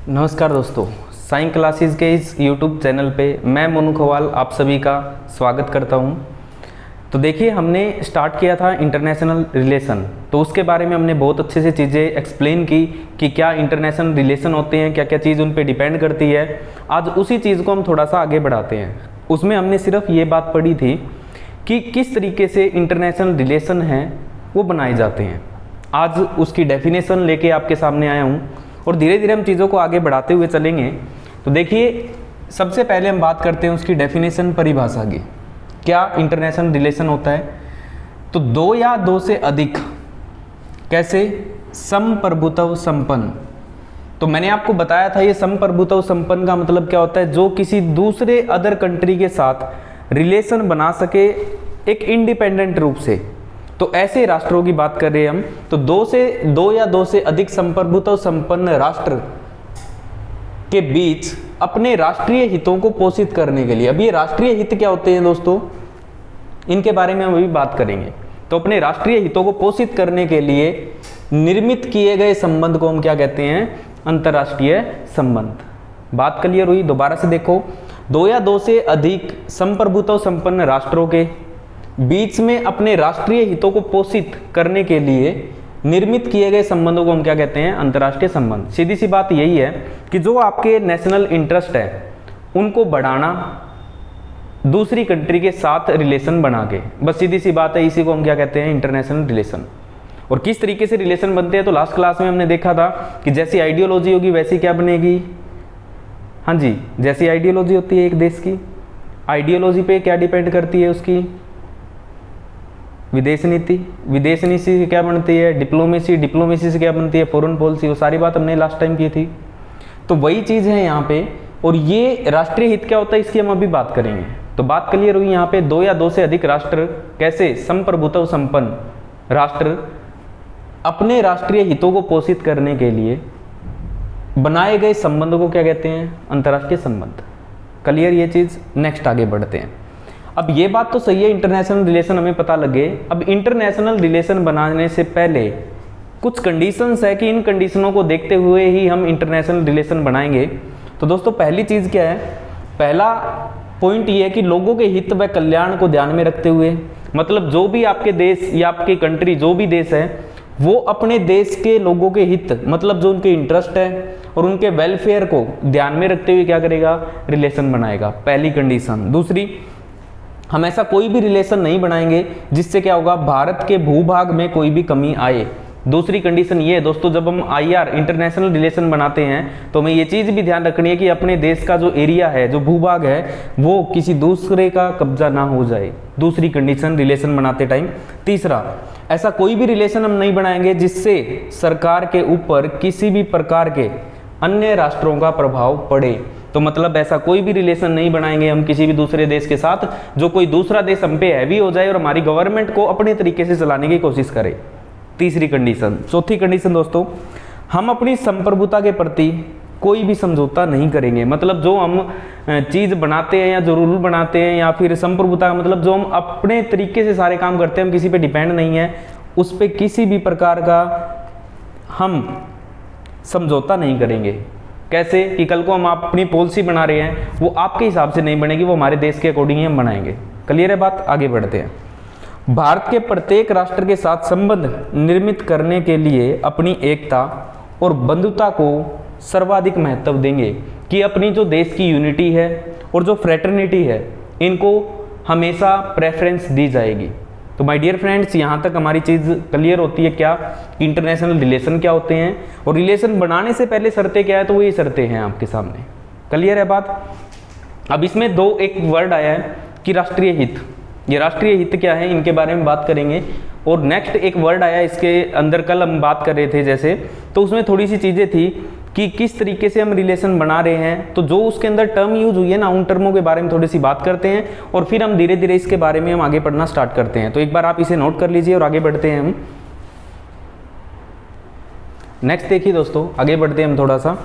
नमस्कार दोस्तों, science classes के इस YouTube चैनल पे मैं मोनू खवाल आप सभी का स्वागत करता हूं। तो देखिए, हमने स्टार्ट किया था इंटरनेशनल रिलेशन, तो उसके बारे में हमने बहुत अच्छे से चीज़ें एक्सप्लेन की कि क्या इंटरनेशनल रिलेशन होते हैं, क्या क्या चीज़ उन पे डिपेंड करती है। आज उसी चीज़ को हम थोड़ा सा आगे बढ़ाते हैं। उसमें हमने सिर्फ ये बात पढ़ी थी कि किस तरीके से इंटरनेशनल रिलेशन हैं वो बनाए जाते हैं। आज उसकी डेफिनेशन लेके आपके सामने आया हूँ और धीरे धीरे हम चीज़ों को आगे बढ़ाते हुए चलेंगे। तो देखिए, सबसे पहले हम बात करते हैं उसकी डेफिनेशन, परिभाषा की। क्या इंटरनेशनल रिलेशन होता है? तो दो या दो से अधिक, कैसे, समप्रभुत्व संपन्न। तो मैंने आपको बताया था ये समप्रभुत्व संपन्न का मतलब क्या होता है, जो किसी दूसरे अदर कंट्री के साथ रिलेशन बना सके एक इंडिपेंडेंट रूप से। तो ऐसे राष्ट्रों की बात कर रहे हैं हम। तो दो या दो से अधिक संप्रभुत्व संपन्न राष्ट्र के बीच अपने राष्ट्रीय हितों को पोषित करने के लिए, अब ये राष्ट्रीय हित क्या होते हैं दोस्तों, इनके बारे में हम अभी बात करेंगे। तो अपने राष्ट्रीय हितों को पोषित करने के लिए निर्मित किए गए संबंध को हम क्या कहते हैं, अंतर्राष्ट्रीय संबंध। बात क्लियर हुई? दोबारा से देखो, दो या दो से अधिक संप्रभुत्व संपन्न राष्ट्रों के बीच में अपने राष्ट्रीय हितों को पोषित करने के लिए निर्मित किए गए संबंधों को हम क्या कहते हैं, अंतर्राष्ट्रीय संबंध। सीधी सी बात यही है कि जो आपके नेशनल इंटरेस्ट है उनको बढ़ाना दूसरी कंट्री के साथ रिलेशन बना के, बस सीधी सी बात है। इसी को हम क्या कहते हैं, इंटरनेशनल रिलेशन। और किस तरीके से रिलेशन बनते हैं, तो लास्ट क्लास में हमने देखा था कि जैसी आइडियोलॉजी होगी वैसी क्या बनेगी। हाँ जी, जैसी आइडियोलॉजी होती है एक देश की, आइडियोलॉजी पे क्या डिपेंड करती है उसकी विदेश नीति, विदेश नीति से क्या बनती है डिप्लोमेसी, डिप्लोमेसी से क्या बनती है फॉरेन पॉलिसी। वो सारी बात हमने लास्ट टाइम की थी। तो वही चीज़ है यहाँ पे। और ये राष्ट्रीय हित क्या होता है, इसकी हम अभी बात करेंगे। तो बात क्लियर हुई यहाँ पे, दो या दो से अधिक राष्ट्र, कैसे, संप्रभुत्व संपन्न राष्ट्र अपने राष्ट्रीय हितों को पोषित करने के लिए बनाए गए संबंधों को क्या कहते हैं, अंतर्राष्ट्रीय संबंध। क्लियर ये चीज़? नेक्स्ट आगे बढ़ते हैं। अब ये बात तो सही है, इंटरनेशनल रिलेशन हमें पता लगे। अब इंटरनेशनल रिलेशन बनाने से पहले कुछ कंडीशंस है कि इन कंडीशनों को देखते हुए ही हम इंटरनेशनल रिलेशन बनाएंगे। तो दोस्तों, पहली चीज़ क्या है, पहला पॉइंट ये है कि लोगों के हित व कल्याण को ध्यान में रखते हुए, मतलब जो भी आपके देश या आपकी कंट्री, जो भी देश है, वो अपने देश के लोगों के हित, मतलब जो उनके इंटरेस्ट है और उनके वेलफेयर को ध्यान में रखते हुए क्या करेगा, रिलेशन बनाएगा। पहली कंडीशन। दूसरी, हम ऐसा कोई भी रिलेशन नहीं बनाएंगे जिससे क्या होगा, भारत के भूभाग में कोई भी कमी आए। दूसरी कंडीशन ये है दोस्तों, जब हम IR इंटरनेशनल रिलेशन बनाते हैं तो हमें ये चीज़ भी ध्यान रखनी है कि अपने देश का जो एरिया है, जो भूभाग है, वो किसी दूसरे का कब्जा ना हो जाए। दूसरी कंडीशन रिलेशन बनाते टाइम। तीसरा, ऐसा कोई भी रिलेशन हम नहीं बनाएंगे जिससे सरकार के ऊपर किसी भी प्रकार के अन्य राष्ट्रों का प्रभाव पड़े। तो मतलब ऐसा कोई भी रिलेशन नहीं बनाएंगे हम किसी भी दूसरे देश के साथ जो कोई दूसरा देश हम पे हैवी हो जाए और हमारी गवर्नमेंट को अपने तरीके से चलाने की कोशिश करे। तीसरी कंडीशन। चौथी कंडीशन दोस्तों, हम अपनी संप्रभुता के प्रति कोई भी समझौता नहीं करेंगे। मतलब जो हम चीज़ बनाते हैं या जो रूल बनाते हैं या फिर संप्रभुता का मतलब जो हम अपने तरीके से सारे काम करते हैं, हम किसी पे डिपेंड नहीं है, उस पर किसी भी प्रकार का हम समझौता नहीं करेंगे। कैसे कि कल को हम अपनी पॉलिसी बना रहे हैं, वो आपके हिसाब से नहीं बनेगी, वो हमारे देश के अकॉर्डिंग ही हम बनाएंगे। क्लियर है बात? आगे बढ़ते हैं। भारत के प्रत्येक राष्ट्र के साथ संबंध निर्मित करने के लिए अपनी एकता और बंधुता को सर्वाधिक महत्व देंगे कि अपनी जो देश की यूनिटी है और जो फ्रेटर्निटी है, इनको हमेशा प्रेफरेंस दी जाएगी। तो माय डियर फ्रेंड्स, यहाँ तक हमारी चीज़ क्लियर होती है। क्या इंटरनेशनल रिलेशन क्या होते हैं और रिलेशन बनाने से पहले शर्तें क्या है, तो वो ये शर्तें हैं आपके सामने। क्लियर है बात? अब इसमें एक वर्ड आया है कि राष्ट्रीय हित। ये राष्ट्रीय हित क्या है, इनके बारे में बात करेंगे। और नेक्स्ट एक वर्ड आया इसके अंदर, कल हम बात कर रहे थे जैसे, तो उसमें थोड़ी सी चीज़ें थी कि किस तरीके से हम रिलेशन बना रहे हैं। तो जो उसके अंदर टर्म यूज हुई है ना, उन टर्मों के बारे में थोड़ी सी बात करते हैं और फिर हम धीरे धीरे इसके बारे में हम आगे पढ़ना स्टार्ट करते हैं। तो एक बार आप इसे नोट कर लीजिए और आगे बढ़ते हैं हम। नेक्स्ट देखिए दोस्तों, आगे बढ़ते हैं हम थोड़ा सा।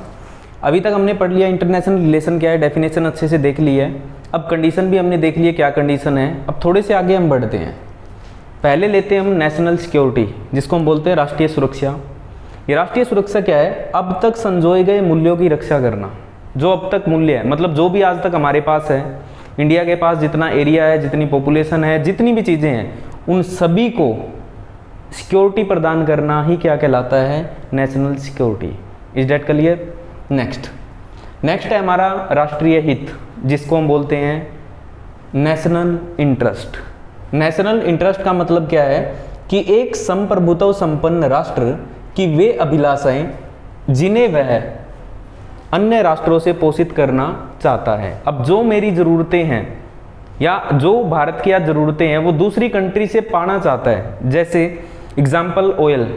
अभी तक हमने पढ़ लिया इंटरनेशनल रिलेशन क्या है, डेफिनेशन अच्छे से देख ली है। अब कंडीशन भी हमने देख लिया क्या कंडीशन है। अब थोड़े से आगे हम बढ़ते हैं। पहले लेते हैं हम नेशनल सिक्योरिटी, जिसको हम बोलते हैं राष्ट्रीय सुरक्षा। ये राष्ट्रीय सुरक्षा क्या है? अब तक संजोए गए मूल्यों की रक्षा करना। जो अब तक मूल्य है, मतलब जो भी आज तक हमारे पास है, इंडिया के पास जितना एरिया है, जितनी पॉपुलेशन है, जितनी भी चीज़ें हैं, उन सभी को सिक्योरिटी प्रदान करना ही क्या कहलाता है? National security. Is that clear? Next है हमारा राष्ट्रीय हित, जिसको हम बोलते हैं नेशनल इंटरेस्ट। नेशनल इंटरेस्ट का मतलब क्या है कि एक संप्रभुत्व संपन्न राष्ट्र की वे अभिलाषाएं जिन्हें वह अन्य राष्ट्रों से पोषित करना चाहता है। अब जो मेरी ज़रूरतें हैं या जो भारत की आज ज़रूरतें हैं वो दूसरी कंट्री से पाना चाहता है। जैसे एग्जाम्पल ऑयल,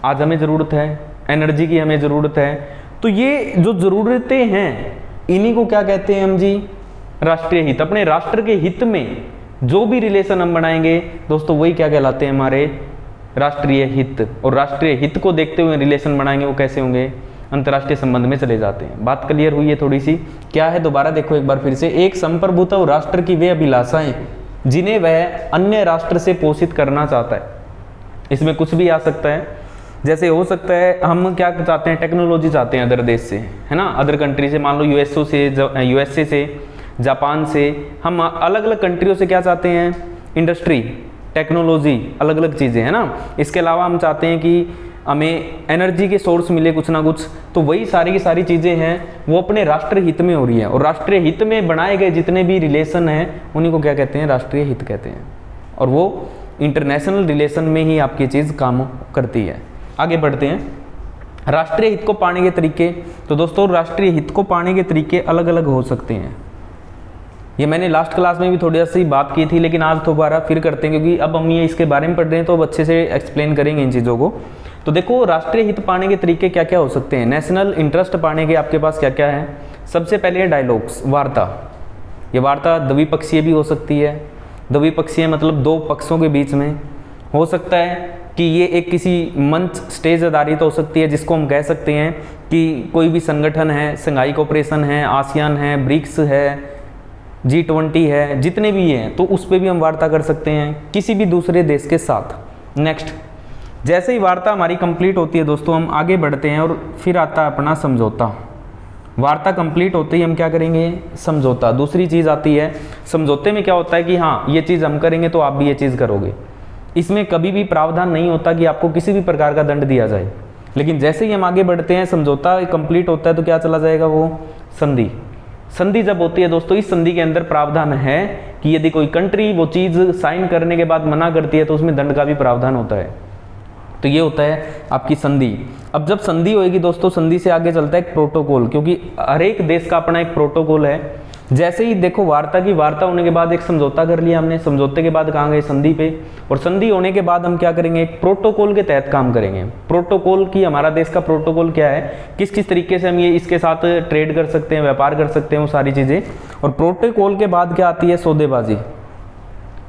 आज हमें ज़रूरत है, एनर्जी की हमें ज़रूरत है, तो ये जो ज़रूरतें हैं इन्हीं को क्या कहते हैं हम जी? राष्ट्रीय हित। अपने राष्ट्र के हित में जो भी रिलेशन हम बनाएंगे दोस्तों, वही क्या कहलाते हैं? हमारे राष्ट्रीय हित। और राष्ट्रीय हित को देखते हुए रिलेशन बनाएंगे, वो कैसे होंगे? अंतर्राष्ट्रीय संबंध में चले जाते हैं। बात क्लियर हुई है थोड़ी सी? क्या है दोबारा देखो एक बार फिर से। एक संप्रभुत्व राष्ट्र की वे अभिलाषाएं जिन्हें वह अन्य राष्ट्र से पोषित करना चाहता है। इसमें कुछ भी आ सकता है, जैसे हो सकता है हम क्या चाहते हैं? टेक्नोलॉजी चाहते हैं अदर देश से, है ना, अदर कंट्री से, मान लो यूएसए से, जापान से, हम अलग अलग कंट्रियों से क्या चाहते हैं? इंडस्ट्री, टेक्नोलॉजी, अलग अलग चीज़ें, है ना। इसके अलावा हम चाहते हैं कि हमें एनर्जी के सोर्स मिले कुछ ना कुछ, तो वही सारी की सारी चीज़ें हैं वो अपने राष्ट्रीय हित में हो रही है। और राष्ट्रीय हित में बनाए गए जितने भी रिलेशन हैं उन्हीं को क्या कहते हैं? राष्ट्रीय हित कहते हैं। और वो इंटरनेशनल रिलेशन में ही आपकी चीज़ काम करती है। आगे बढ़ते हैं, राष्ट्रीय हित को पाने के तरीके। तो दोस्तों राष्ट्रीय हित को पाने के तरीके अलग अलग हो सकते हैं। ये मैंने लास्ट क्लास में भी थोड़ी सी बात की थी, लेकिन आज दोबारा फिर करते हैं क्योंकि अब हम ये इसके बारे में पढ़ रहे हैं तो अब अच्छे से एक्सप्लेन करेंगे इन चीज़ों को। तो देखो राष्ट्रीय हित पाने के तरीके क्या क्या हो सकते हैं। नेशनल इंटरेस्ट पाने के आपके पास क्या क्या है? सबसे पहले है डायलॉग्स, वार्ता। ये वार्ता द्विपक्षीय भी हो सकती है। द्विपक्षीय मतलब दो पक्षों के बीच में हो सकता है कि ये एक किसी मंच स्टेज आधारित हो सकती है, जिसको हम कह सकते हैं कि कोई भी संगठन है, शंघाई कोऑपरेशन है, आसियान है, ब्रिक्स है, G20 है, जितने भी हैं, तो उस पर भी हम वार्ता कर सकते हैं किसी भी दूसरे देश के साथ। नेक्स्ट, जैसे ही वार्ता हमारी कंप्लीट होती है दोस्तों, हम आगे बढ़ते हैं और फिर आता है अपना समझौता। वार्ता कंप्लीट होते ही हम क्या करेंगे? समझौता। दूसरी चीज़ आती है समझौते में। क्या होता है कि हाँ ये चीज़ हम करेंगे तो आप भी ये चीज़ करोगे। इसमें कभी भी प्रावधान नहीं होता कि आपको किसी भी प्रकार का दंड दिया जाए, लेकिन जैसे ही हम आगे बढ़ते हैं समझौता कंप्लीट होता है तो क्या चला जाएगा? वो संधि। संधि जब होती है दोस्तों, इस संधि के अंदर प्रावधान है कि यदि कोई कंट्री वो चीज़ साइन करने के बाद मना करती है तो उसमें दंड का भी प्रावधान होता है। तो ये होता है आपकी संधि। अब जब संधि होएगी दोस्तों, संधि से आगे चलता है एक प्रोटोकॉल, क्योंकि हर एक देश का अपना एक प्रोटोकॉल है। जैसे ही देखो वार्ता की वार्ता होने के बाद एक समझौता कर लिया हमने, समझौते के बाद कहाँ गए? संधि पे। और संधि होने के बाद हम क्या करेंगे? एक प्रोटोकॉल के तहत काम करेंगे। प्रोटोकॉल की हमारा देश का प्रोटोकॉल क्या है, किस किस तरीके से हम ये इसके साथ ट्रेड कर सकते हैं, व्यापार कर सकते हैं, वो सारी चीज़ें। और प्रोटोकॉल के बाद क्या आती है? सौदेबाजी,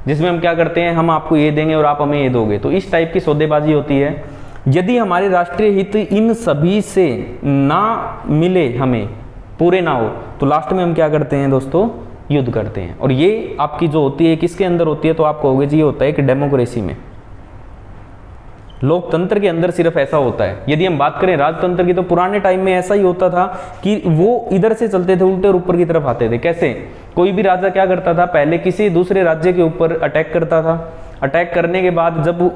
जिसमें हम क्या करते हैं? हम आपको ये देंगे और आप हमें ये दोगे। तो इस टाइप की सौदेबाजी होती है। यदि हमारे राष्ट्रीय हित इन सभी से ना मिले, हमें पूरे ना हो, तो लास्ट में हम क्या करते हैं दोस्तों? युद्ध करते हैं। और ये आपकी जो होती है किसके अंदर होती है? तो आप कहोगे जी ये होता है कि डेमोक्रेसी में, लोकतंत्र के अंदर सिर्फ ऐसा होता है। यदि हम बात करें राजतंत्र की, तो पुराने टाइम में ऐसा ही होता था कि वो इधर से चलते थे उल्टे और ऊपर की तरफ आते थे। कैसे? कोई भी राजा क्या करता था? पहले किसी दूसरे राज्य के ऊपर अटैक करता था। अटैक करने के बाद जब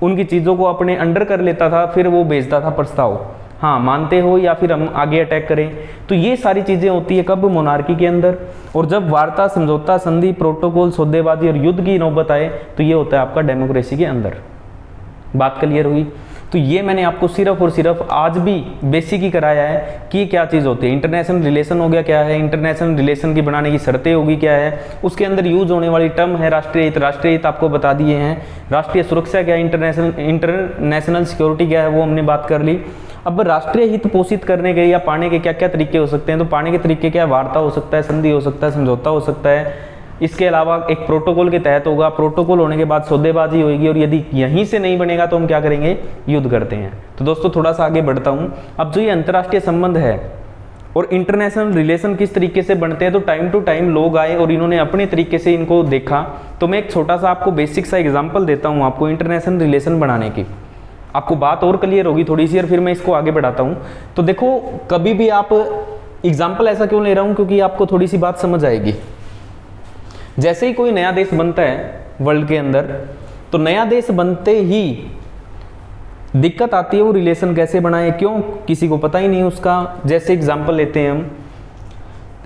उनकी चीज़ों को अपने अंडर कर लेता था, फिर वो भेजता था प्रस्ताव, हाँ मानते हो या फिर हम आगे अटैक करें। तो ये सारी चीज़ें होती है कब? मोनार्की के अंदर। और जब वार्ता, समझौता, संधि, प्रोटोकॉल, सौदेबाजी और युद्ध की नौबत आए तो ये होता है आपका डेमोक्रेसी के अंदर। बात क्लियर हुई? तो ये मैंने आपको सिर्फ और सिर्फ आज भी बेसिक ही कराया है कि क्या चीज़ होती है। इंटरनेशनल रिलेशन हो गया क्या है, इंटरनेशनल रिलेशन की बनाने की शर्तें होगी क्या है, उसके अंदर यूज होने वाली टर्म है राष्ट्रीय हित। राष्ट्रीय हित आपको बता दिए हैं। राष्ट्रीय सुरक्षा क्या है, इंटरनेशनल सिक्योरिटी क्या है, वो हमने बात कर ली। अब राष्ट्रीय हित पोषित करने के या पाने के क्या क्या तरीके हो सकते हैं, तो पाने के तरीके क्या है? वार्ता हो सकता है, संधि हो सकता है, समझौता हो सकता है। इसके अलावा एक प्रोटोकॉल के तहत होगा, प्रोटोकॉल होने के बाद सौदेबाजी होगी, और यदि यहीं से नहीं बनेगा तो हम क्या करेंगे? युद्ध करते हैं। तो दोस्तों थोड़ा सा आगे बढ़ता हूँ। अब जो ये अंतर्राष्ट्रीय संबंध है और इंटरनेशनल रिलेशन किस तरीके से बनते हैं, तो टाइम टू टाइम लोग आए और इन्होंने अपने तरीके से इनको देखा। तो मैं एक छोटा सा आपको बेसिक सा एग्जाम्पल देता हूँ आपको इंटरनेशनल रिलेशन बनाने की। आपको बात और क्लियर होगी थोड़ी सी, और फिर मैं इसको आगे बढ़ाता हूँ। तो देखो, कभी भी आप एग्जाम्पल ऐसा क्यों ले रहा हूँ, क्योंकि आपको थोड़ी सी बात समझ आएगी। जैसे ही कोई नया देश बनता है वर्ल्ड के अंदर, तो नया देश बनते ही दिक्कत आती है वो रिलेशन कैसे बनाए, क्यों, किसी को पता ही नहीं उसका। जैसे एग्जाम्पल लेते हैं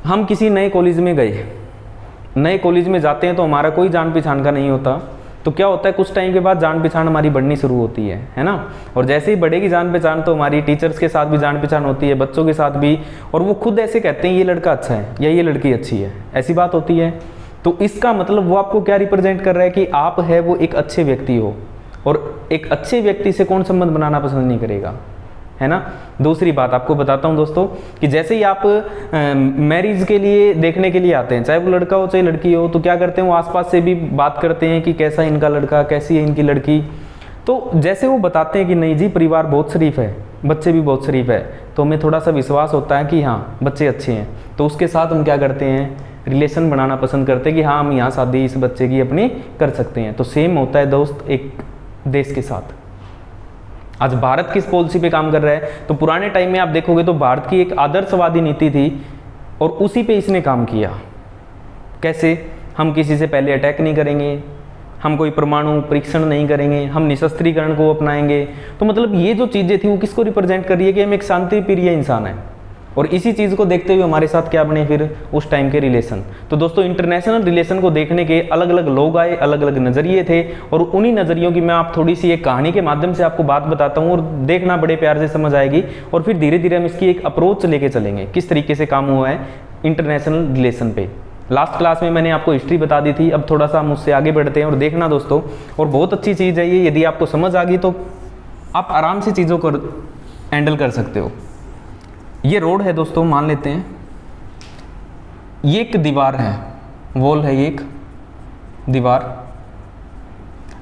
हम किसी नए कॉलेज में गए, नए कॉलेज में जाते हैं तो हमारा कोई जान पहचान का नहीं होता, तो क्या होता है कुछ टाइम के बाद जान पहचान हमारी बढ़नी शुरू होती है ना। और जैसे ही बढ़ेगी जान पहचान तो हमारी टीचर्स के साथ भी जान पहचान होती है, बच्चों के साथ भी, और वो खुद ऐसे कहते हैं ये लड़का अच्छा है या ये लड़की अच्छी है, ऐसी बात होती है। तो इसका मतलब वो आपको क्या रिप्रेजेंट कर रहा है कि आप है वो एक अच्छे व्यक्ति हो, और एक अच्छे व्यक्ति से कौन संबंध बनाना पसंद नहीं करेगा, है ना। दूसरी बात आपको बताता हूँ दोस्तों, कि जैसे ही आप मैरिज के लिए देखने के लिए आते हैं, चाहे वो लड़का हो चाहे लड़की हो, तो क्या करते हैं वो आसपास से भी बात करते हैं कि कैसा इनका लड़का, कैसी है इनकी लड़की। तो जैसे वो बताते हैं कि नहीं जी परिवार बहुत शरीफ है, बच्चे भी बहुत शरीफ है, तो हमें थोड़ा सा विश्वास होता है कि हाँ बच्चे अच्छे हैं, तो उसके साथ हम क्या करते हैं रिलेशन बनाना पसंद करते हैं कि हाँ हम यहाँ शादी इस बच्चे की अपनी कर सकते हैं। तो सेम होता है दोस्त एक देश के साथ। आज भारत किस पॉलिसी पे काम कर रहा है, तो पुराने टाइम में आप देखोगे तो भारत की एक आदर्शवादी नीति थी और उसी पे इसने काम किया। कैसे, हम किसी से पहले अटैक नहीं करेंगे, हम कोई परमाणु परीक्षण नहीं करेंगे, हम निशस्त्रीकरण को अपनाएंगे। तो मतलब ये जो चीज़ें थी वो किसको रिप्रेजेंट कर रही है कि हम एक शांति प्रिय इंसान है, और इसी चीज़ को देखते हुए हमारे साथ क्या बने फिर उस टाइम के रिलेशन। तो दोस्तों इंटरनेशनल रिलेशन को देखने के अलग अलग लोग आए, अलग अलग नज़रिए थे, और उन्हीं नज़रियों की मैं आप थोड़ी सी एक कहानी के माध्यम से आपको बात बताता हूँ, और देखना बड़े प्यार से समझ आएगी, और फिर धीरे धीरे हम इसकी एक अप्रोच लेके चलेंगे किस तरीके से काम हुआ है इंटरनेशनल रिलेशन पे। लास्ट क्लास में मैंने आपको हिस्ट्री बता दी थी, अब थोड़ा सा हम उससे आगे बढ़ते हैं, और देखना दोस्तों, और बहुत अच्छी चीज़ है ये, यदि आपको समझ आ गई तो आप आराम से चीज़ों को हैंडल कर सकते हो। ये रोड है दोस्तों, मान लेते हैं ये एक दीवार है, वॉल है, ये एक दीवार,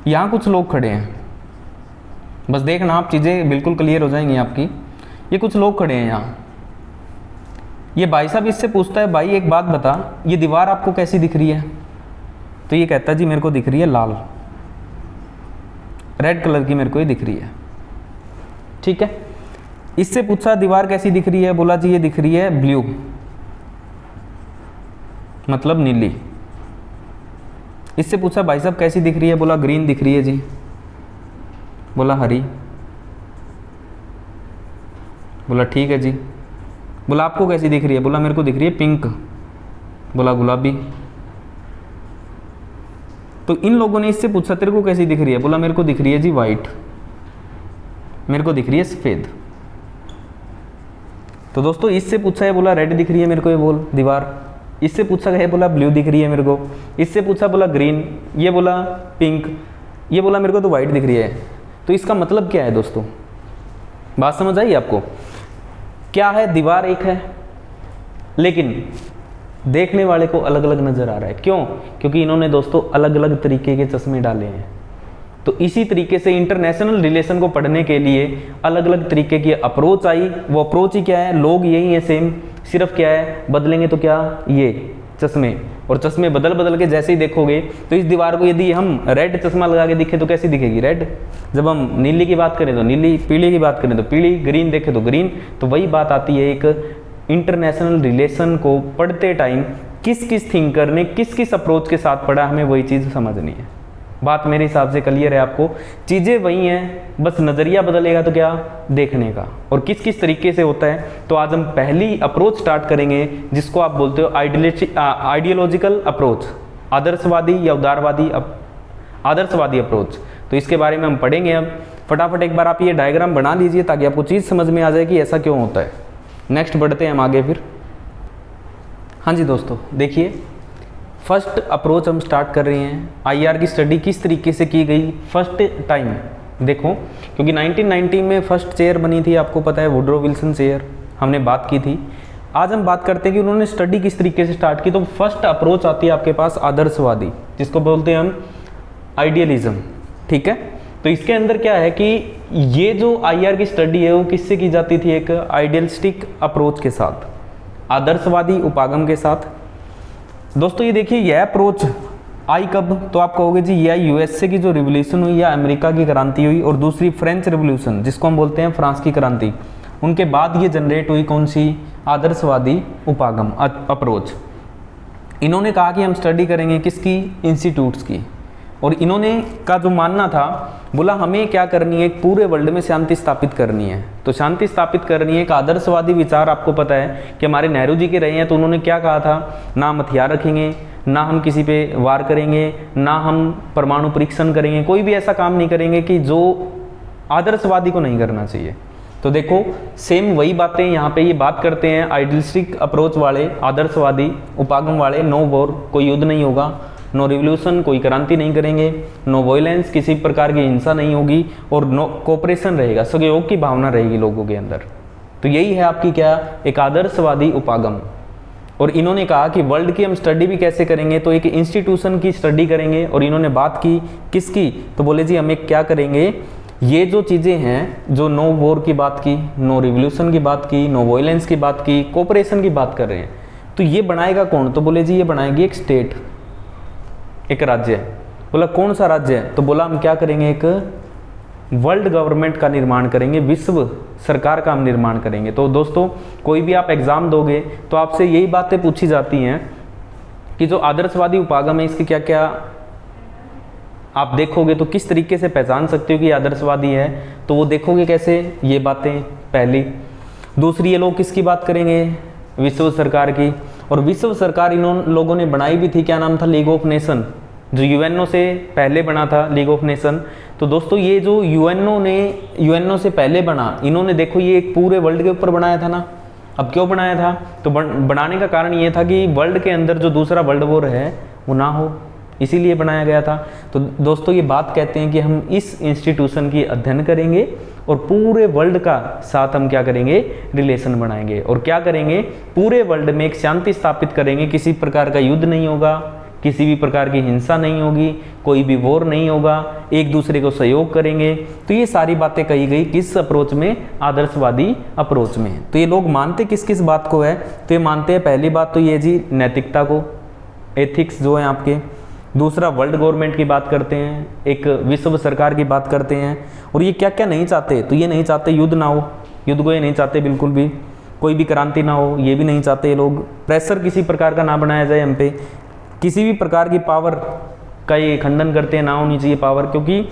यहाँ कुछ लोग खड़े हैं, बस देखना आप चीज़ें बिल्कुल क्लियर हो जाएंगी आपकी। ये कुछ लोग खड़े हैं यहाँ, ये भाई साहब इससे पूछता है भाई एक बात बता, ये दीवार आपको कैसी दिख रही है, तो ये कहता है जी मेरे को दिख रही है लाल, रेड कलर की मेरे को ये दिख रही है, ठीक है। इससे पूछा दीवार कैसी दिख रही है, बोला जी ये दिख रही है ब्लू, मतलब नीली। इससे पूछा भाई साहब कैसी दिख रही है, बोला ग्रीन दिख रही है जी, बोला हरी, बोला ठीक है जी। बोला आपको कैसी दिख रही है, बोला मेरे को दिख रही है पिंक, बोला गुलाबी। तो इन लोगों ने इससे पूछा तेरे को कैसी दिख रही है, बोला मेरे को दिख रही है जी वाइट, मेरे को दिख रही है सफेद। तो दोस्तों इससे पूछा है, बोला रेड दिख रही है मेरे को ये बोल दीवार। इससे पूछा है, बोला ब्लू दिख रही है मेरे को। इससे पूछा, बोला ग्रीन, ये बोला पिंक, ये बोला मेरे को तो वाइट दिख रही है। तो इसका मतलब क्या है दोस्तों, बात समझ आई आपको? क्या है, दीवार एक है लेकिन देखने वाले को अलग अलग नजर आ रहा है। क्यों? क्योंकि इन्होंने दोस्तों अलग अलग तरीके के चश्मे डाले हैं। तो इसी तरीके से इंटरनेशनल रिलेशन को पढ़ने के लिए अलग अलग तरीके की अप्रोच आई। वो अप्रोच ही क्या है, लोग यही है सेम, सिर्फ क्या है बदलेंगे तो क्या, ये चश्मे, और चश्मे बदल बदल के जैसे ही देखोगे तो इस दीवार को यदि हम रेड चश्मा लगा के दिखे तो कैसी दिखेगी, रेड। जब हम नीली की बात करें तो नीली, पीली की बात करें तो पीली, ग्रीन देखे तो ग्रीन। तो वही बात आती है एक इंटरनेशनल रिलेशन को पढ़ते टाइम किस किस थिंकर ने किस किस अप्रोच के साथ पढ़ा, हमें वही चीज़ समझनी है। बात मेरे हिसाब से क्लियर है आपको, चीज़ें वही हैं, बस नज़रिया बदलेगा तो क्या, देखने का, और किस किस तरीके से होता है। तो आज हम पहली अप्रोच स्टार्ट करेंगे जिसको आप बोलते हो आइडियोलॉजिकल अप्रोच, आदर्शवादी या उदारवादी आदर्शवादी अप्रोच। तो इसके बारे में हम पढ़ेंगे। अब फटाफट एक बार आप ये डायग्राम बना लीजिए ताकि आपको चीज़ समझ में आ जाए कि ऐसा क्यों होता है। नेक्स्ट बढ़ते हैं हम आगे फिर। हाँ जी दोस्तों, देखिए फर्स्ट अप्रोच हम स्टार्ट कर रहे हैं। आईआर की स्टडी किस तरीके से की गई फर्स्ट टाइम, देखो, क्योंकि 1990 में फर्स्ट चेयर बनी थी, आपको पता है वुडरो विल्सन चेयर, हमने बात की थी। आज हम बात करते हैं कि उन्होंने स्टडी किस तरीके से स्टार्ट की। तो फर्स्ट अप्रोच आती है आपके पास आदर्शवादी, जिसको बोलते हैं हम आइडियलिज्म, ठीक है। तो इसके अंदर क्या है कि ये जो आईआर की स्टडी है वो किससे की जाती थी, एक आइडियलिस्टिक अप्रोच के साथ, आदर्शवादी उपागम के साथ। दोस्तों ये देखिए, यह अप्रोच आई कब, तो आप कहोगे जी ये आई यूएसए की जो रिवोल्यूशन हुई या अमेरिका की क्रांति हुई, और दूसरी फ्रेंच रिवोल्यूशन जिसको हम बोलते हैं फ्रांस की क्रांति, उनके बाद ये जनरेट हुई कौन सी, आदर्शवादी उपागम अप्रोच। इन्होंने कहा कि हम स्टडी करेंगे किसकी, इंस्टीट्यूट्स की, और इन्होंने का जो मानना था, बोला हमें क्या करनी है, एक पूरे वर्ल्ड में शांति स्थापित करनी है। तो शांति स्थापित करनी है, एक आदर्शवादी विचार आपको पता है कि हमारे नेहरू जी के रहे हैं, तो उन्होंने क्या कहा था, ना हम हथियार रखेंगे, ना हम किसी पे वार करेंगे, ना हम परमाणु परीक्षण करेंगे, कोई भी ऐसा काम नहीं करेंगे कि जो आदर्शवादी को नहीं करना चाहिए। तो देखो सेम वही बातें यहाँ पे ये बात करते हैं, आइडियलिस्टिक अप्रोच वाले, आदर्शवादी उपागम वाले, नो वॉर, कोई युद्ध नहीं होगा, नो रिवोल्यूशन, कोई क्रांति नहीं करेंगे, नो वायलेंस, किसी प्रकार की हिंसा नहीं होगी, और नो कोऑपरेशन रहेगा, सहयोग की भावना रहेगी लोगों के अंदर। तो यही है आपकी क्या, एक आदर्शवादी उपागम। और इन्होंने कहा कि वर्ल्ड की हम स्टडी भी कैसे करेंगे, तो एक इंस्टीट्यूशन की स्टडी करेंगे, और इन्होंने बात की किसकी, तो बोले जी हम एक क्या करेंगे, ये जो चीज़ें हैं, जो नो वॉर की बात की, नो रिवोल्यूशन की बात की, नो वायलेंस की बात की, कोऑपरेशन की बात कर रहे हैं, तो ये बनाएगा कौन, तो बोले जी ये बनाएगी एक स्टेट, एक राज्य। बोला कौन सा राज्य है, तो बोला हम क्या करेंगे, एक वर्ल्ड गवर्नमेंट का निर्माण करेंगे, विश्व सरकार का हम निर्माण करेंगे। तो दोस्तों कोई भी आप एग्जाम दोगे तो आपसे यही बातें पूछी जाती हैं कि जो आदर्शवादी उपागम है इसके क्या क्या आप देखोगे, तो किस तरीके से पहचान सकते हो कि आदर्शवादी है, तो वो देखोगे कैसे, ये बातें पहली। दूसरी, ये लोग किसकी बात करेंगे, विश्व सरकार की, और विश्व सरकार इन लोगों ने बनाई भी थी, क्या नाम था, लीग ऑफ नेशन, जो यूएनओ से पहले बना था, लीग ऑफ नेशन। तो दोस्तों ये जो यूएनओ से पहले बना, इन्होंने देखो ये एक पूरे वर्ल्ड के ऊपर बनाया था ना। अब क्यों बनाया था, तो बनाने का कारण ये था कि वर्ल्ड के अंदर जो दूसरा वर्ल्ड वॉर है वो ना हो, इसीलिए बनाया गया था। तो दोस्तों ये बात कहते हैं कि हम इस इंस्टीट्यूशन की अध्ययन करेंगे और पूरे वर्ल्ड का साथ हम क्या करेंगे, रिलेशन बनाएंगे, और क्या करेंगे, पूरे वर्ल्ड में एक शांति स्थापित करेंगे, किसी प्रकार का युद्ध नहीं होगा, किसी भी प्रकार की हिंसा नहीं होगी, कोई भी वॉर नहीं होगा, एक दूसरे को सहयोग करेंगे। तो ये सारी बातें कही गई किस अप्रोच में, आदर्शवादी अप्रोच में। तो ये लोग मानते किस किस बात को है, तो ये मानते हैं पहली बात तो ये जी नैतिकता को, एथिक्स जो है आपके। दूसरा वर्ल्ड गवर्नमेंट की बात करते हैं, एक विश्व सरकार की बात करते हैं, और ये क्या क्या नहीं चाहते, तो ये नहीं चाहते युद्ध ना हो, युद्ध को ये नहीं चाहते बिल्कुल भी, कोई भी क्रांति ना हो, ये भी नहीं चाहते ये लोग, प्रेशर किसी प्रकार का ना बनाया जाए हम पे, किसी भी प्रकार की पावर का ये खंडन करते हैं, ना होनी चाहिए पावर। क्योंकि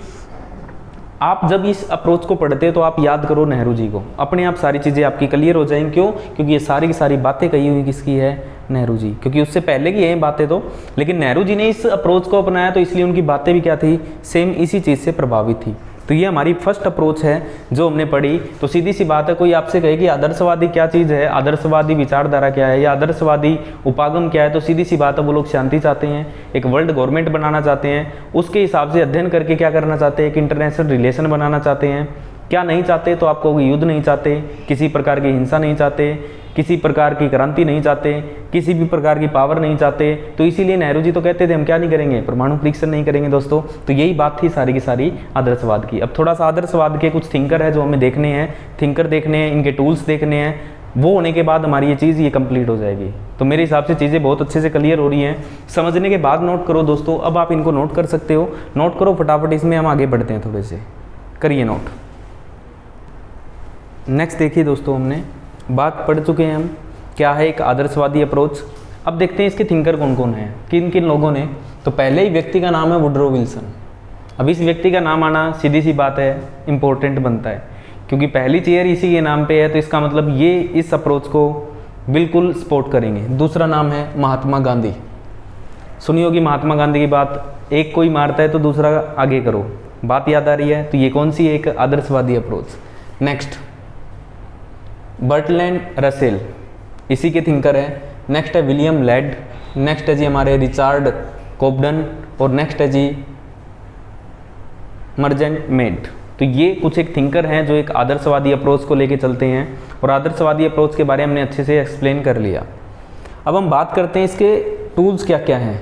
आप जब इस अप्रोच को पढ़ते हैं तो आप याद करो नेहरू जी को, अपने आप सारी चीज़ें आपकी क्लियर हो जाएंगी। क्यों, क्योंकि ये सारी की सारी बातें कही हुई किसकी है, नेहरू जी, क्योंकि उससे पहले की हैं बातें तो, लेकिन नेहरू जी ने इस अप्रोच को अपनाया तो इसलिए उनकी बातें भी क्या थी, सेम इसी चीज़ से प्रभावित थी। तो ये हमारी फर्स्ट अप्रोच है जो हमने पढ़ी। तो सीधी सी बात है, कोई आपसे कहे कि आदर्शवादी क्या चीज़ है, आदर्शवादी विचारधारा क्या है, या आदर्शवादी उपागम क्या है, तो सीधी सी बात है वो लोग शांति चाहते हैं, एक वर्ल्ड गवर्नमेंट बनाना चाहते हैं, उसके हिसाब से अध्ययन करके क्या करना चाहते हैं, एक इंटरनेशनल रिलेशन बनाना चाहते हैं। क्या नहीं चाहते, तो आपको युद्ध नहीं चाहते, किसी प्रकार की हिंसा नहीं चाहते, किसी प्रकार की क्रांति नहीं चाहते, किसी भी प्रकार की पावर नहीं चाहते। तो इसीलिए नेहरू जी तो कहते थे हम क्या नहीं करेंगे, परमाणु परीक्षण नहीं करेंगे दोस्तों। तो यही बात थी सारी की सारी आदर्शवाद की। अब थोड़ा सा आदर्शवाद के कुछ थिंकर है जो हमें देखने हैं, थिंकर देखने हैं, इनके टूल्स देखने हैं, वो होने के बाद हमारी ये चीज़ ये कंप्लीट हो जाएगी। तो मेरे हिसाब से चीज़ें बहुत अच्छे से क्लियर हो रही हैं। समझने के बाद नोट करो दोस्तों, अब आप इनको नोट कर सकते हो, नोट करो फटाफट, इसमें हम आगे बढ़ते हैं, थोड़े से करिए नोट। नेक्स्ट देखिए दोस्तों, हमने बात पढ़ चुके हैं हम क्या है एक आदर्शवादी अप्रोच। अब देखते हैं इसके थिंकर कौन कौन हैं, किन किन लोगों ने। तो पहले ही व्यक्ति का नाम है वुडरो विल्सन। अब इस व्यक्ति का नाम आना सीधी सी बात है इम्पोर्टेंट बनता है, क्योंकि पहली चेयर इसी के नाम पे है, तो इसका मतलब ये इस अप्रोच को बिल्कुल सपोर्ट करेंगे। दूसरा नाम है महात्मा गांधी। सुनी होगी महात्मा गांधी की बात, एक कोई मारता है तो दूसरा आगे करो, बात याद आ रही है। तो ये कौन सी एक आदर्शवादी अप्रोच। नेक्स्ट बर्टलैंड रसेल, इसी के थिंकर है। नेक्स्ट है विलियम लैड, नेक्स्ट है जी हमारे रिचार्ड कोबडन, और नेक्स्ट है जी मर्जेंट मेड। तो ये कुछ एक थिंकर हैं जो एक आदर्शवादी अप्रोच को लेके चलते हैं, और आदर्शवादी अप्रोच के बारे में हमने अच्छे से एक्सप्लेन कर लिया। अब हम बात करते हैं इसके टूल्स क्या क्या हैं,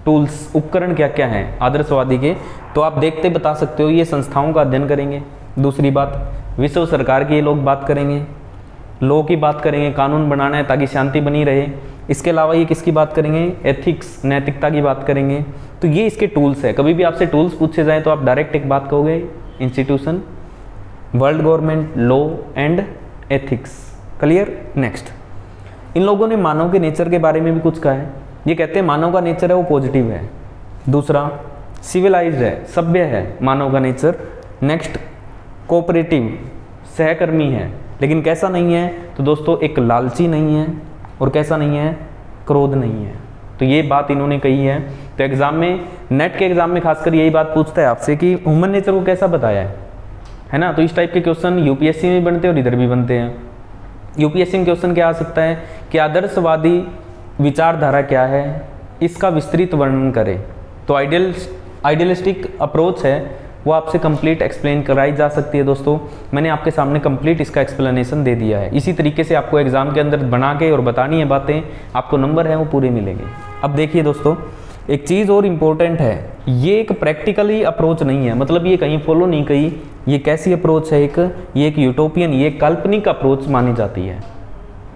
टूल्स उपकरण क्या क्या हैं आदर्शवादी के। तो आप देखते बता सकते हो, ये संस्थाओं का अध्ययन करेंगे। दूसरी बात, विश्व सरकार की ये लोग बात करेंगे, लॉ की बात करेंगे, कानून बनाना है ताकि शांति बनी रहे। इसके अलावा ये किसकी बात करेंगे, एथिक्स, नैतिकता की बात करेंगे। तो ये इसके टूल्स है। कभी भी आपसे टूल्स पूछे जाए तो आप डायरेक्ट एक बात कहोगे, institution, world government, law and ethics. Clear. Next, इन लोगों ने मानव के नेचर के बारे में भी कुछ कहा है। ये कहते हैं मानव का नेचर है वो पॉजिटिव है। दूसरा, सिविलाइज्ड है, सभ्य है मानव का नेचर। नेक्स्ट, कोऑपरेटिव, सहकर्मी है, लेकिन कैसा नहीं है तो दोस्तों एक लालची नहीं है और कैसा नहीं है, क्रोध नहीं है। तो ये बात इन्होंने कही है। तो एग्जाम में, नेट के एग्जाम में खासकर यही बात पूछता है आपसे कि ह्यूमन नेचर को कैसा बताया है ना। तो इस टाइप के क्वेश्चन यूपीएससी में बनते हैं और इधर भी बनते हैं। यूपीएससी में क्वेश्चन क्या आ सकता है कि आदर्शवादी विचारधारा क्या है, इसका विस्तृत वर्णन करें। तो आइडियलिस्टिक अप्रोच है वो आपसे कंप्लीट एक्सप्लेन कराई जा सकती है। दोस्तों मैंने आपके सामने कंप्लीट इसका एक्सप्लेनेशन दे दिया है। इसी तरीके से आपको एग्जाम के अंदर बना के और बतानी है बातें, आपको नंबर है वो पूरे मिलेंगे। अब देखिए दोस्तों, एक चीज़ और इम्पोर्टेंट है, ये एक प्रैक्टिकली अप्रोच नहीं है, मतलब ये कहीं फॉलो नहीं कही। ये कैसी अप्रोच है, ये एक यूटोपियन, ये काल्पनिक अप्रोच मानी जाती है।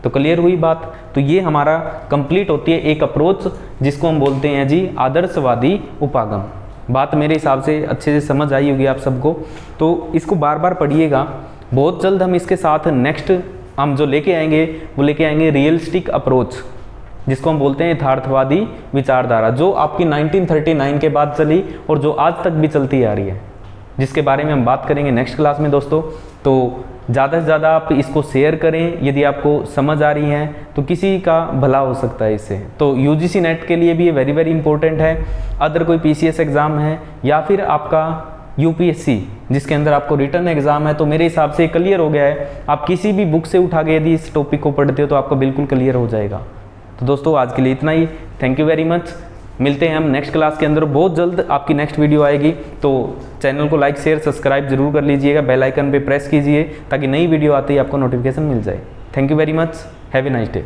तो क्लियर हुई बात। तो ये हमारा कंप्लीट होती है एक अप्रोच जिसको हम बोलते हैं जी आदर्शवादी उपागम। बात मेरे हिसाब से अच्छे से समझ आई होगी आप सबको। तो इसको बार बार पढ़िएगा। बहुत जल्द हम इसके साथ नेक्स्ट हम जो लेके आएंगे वो लेके आएंगे रियलिस्टिक अप्रोच, जिसको हम बोलते हैं यथार्थवादी विचारधारा, जो आपकी 1939 के बाद चली और जो आज तक भी चलती आ रही है, जिसके बारे में हम बात करेंगे नेक्स्ट क्लास में दोस्तों। तो ज़्यादा से ज़्यादा आप इसको शेयर करें। यदि आपको समझ आ रही है तो किसी का भला हो सकता है इससे। तो यूजीसी नेट के लिए भी ये वेरी वेरी इंपॉर्टेंट है। अदर कोई पीसीएस एग्ज़ाम है या फिर आपका यूपीएससी जिसके अंदर आपको रिटर्न एग्जाम है, तो मेरे हिसाब से क्लियर हो गया है। आप किसी भी बुक से उठा के यदि इस टॉपिक को पढ़ते हो तो आपको बिल्कुल क्लियर हो जाएगा। तो दोस्तों आज के लिए इतना ही। Thank you very much. मिलते हैं हम नेक्स्ट क्लास के अंदर। बहुत जल्द आपकी नेक्स्ट वीडियो आएगी, तो चैनल को लाइक शेयर सब्सक्राइब जरूर कर लीजिएगा। बेल आइकन पे प्रेस कीजिए ताकि नई वीडियो आते ही आपको नोटिफिकेशन मिल जाए। Thank you very much. Have a nice day.